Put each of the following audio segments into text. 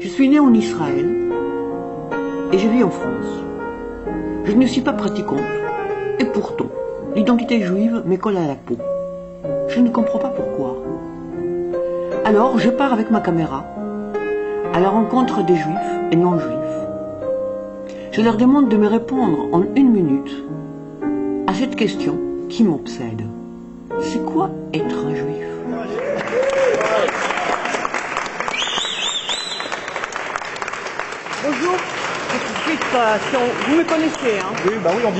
Je suis née en Israël et je vis en France. Je ne suis pas pratiquante et pourtant, l'identité juive me colle à la peau. Je ne comprends pas pourquoi. Alors, je pars avec ma caméra à la rencontre des juifs et non-juifs. Je leur demande de me répondre en 1 minute à cette question qui m'obsède. C'est quoi être un juif? Bonjour, vous me connaissez, hein? Oui, bah oui, on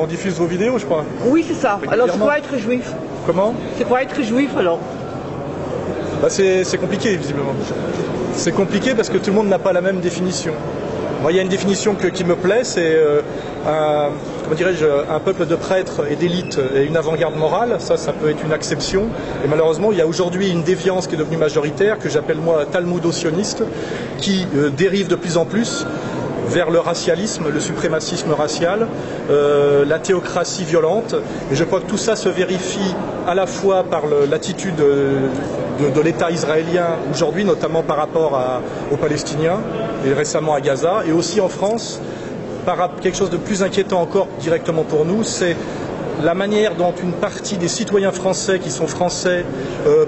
diffuse vos vidéos, je crois. Oui, c'est ça. Alors, c'est quoi être juif? Comment? C'est quoi être juif, alors? Bah c'est compliqué, visiblement. C'est compliqué parce que tout le monde n'a pas la même définition. Moi, il y a une définition qui me plaît, c'est un peuple de prêtres et d'élites et une avant-garde morale. Ça peut être une acception. Et malheureusement, il y a aujourd'hui une déviance qui est devenue majoritaire, que j'appelle moi talmudo-sioniste, qui dérive de plus en plus vers le racialisme, le suprémacisme racial, la théocratie violente. Et je crois que tout ça se vérifie à la fois par l'attitude de l'État israélien aujourd'hui, notamment par rapport aux Palestiniens, et récemment à Gaza, et aussi en France, par quelque chose de plus inquiétant encore directement pour nous, c'est la manière dont une partie des citoyens français qui sont français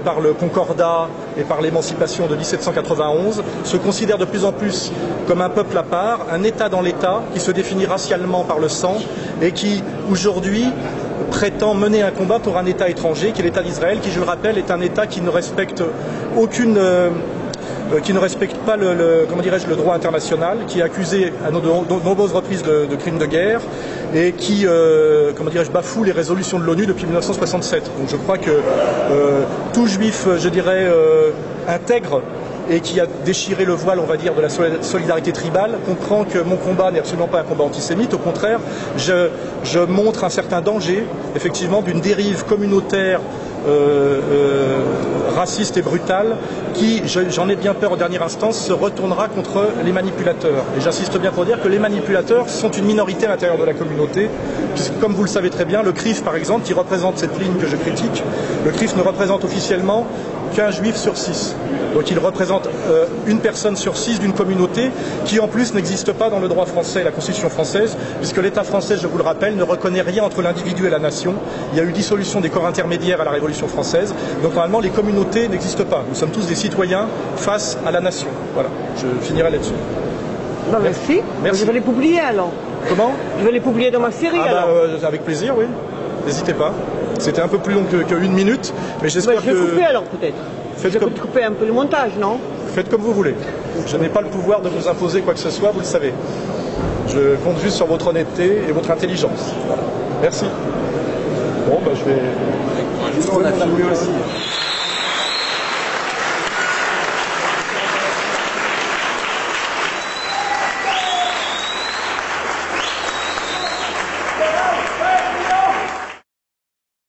par le Concordat et par l'émancipation de 1791 se considèrent de plus en plus comme un peuple à part, un État dans l'État qui se définit racialement par le sang et qui aujourd'hui prétend mener un combat pour un État étranger qui est l'État d'Israël, qui je le rappelle est un État qui ne respecte pas le droit international, qui est accusé à de nombreuses reprises de crimes de guerre et qui bafoue les résolutions de l'ONU depuis 1967. Donc je crois que tout juif, intègre et qui a déchiré le voile, on va dire, de la solidarité tribale, comprend que mon combat n'est absolument pas un combat antisémite. Au contraire, je montre un certain danger, effectivement, d'une dérive communautaire raciste et brutale qui, j'en ai bien peur en dernière instance, se retournera contre les manipulateurs. Et j'insiste bien pour dire que les manipulateurs sont une minorité à l'intérieur de la communauté, puisque comme vous le savez très bien, le CRIF par exemple, qui représente cette ligne que je critique, le CRIF ne représente officiellement qu'un juif sur 6. Donc il représente une personne sur 6 d'une communauté qui en plus n'existe pas dans le droit français et la Constitution française, puisque l'État français, je vous le rappelle, ne reconnaît rien entre l'individu et la nation. Il y a eu dissolution des corps intermédiaires à la Révolution française. Donc normalement les communautés n'existent pas. Nous sommes tous des citoyens face à la nation. Voilà, je finirai là-dessus. Ben, merci. Je vais les publier alors. Comment? Je vais les publier dans ma série alors. Avec plaisir, oui. N'hésitez pas. C'était un peu plus long que 1 minute, mais j'espère que... Je vais couper alors peut-être. Je vais couper un peu le montage, non? Faites comme vous voulez. Je n'ai pas le pouvoir de vous imposer quoi que ce soit, vous le savez. Je compte juste sur votre honnêteté et votre intelligence. Voilà. Merci. Bon, je vais... Juste qu'on a filmé aussi.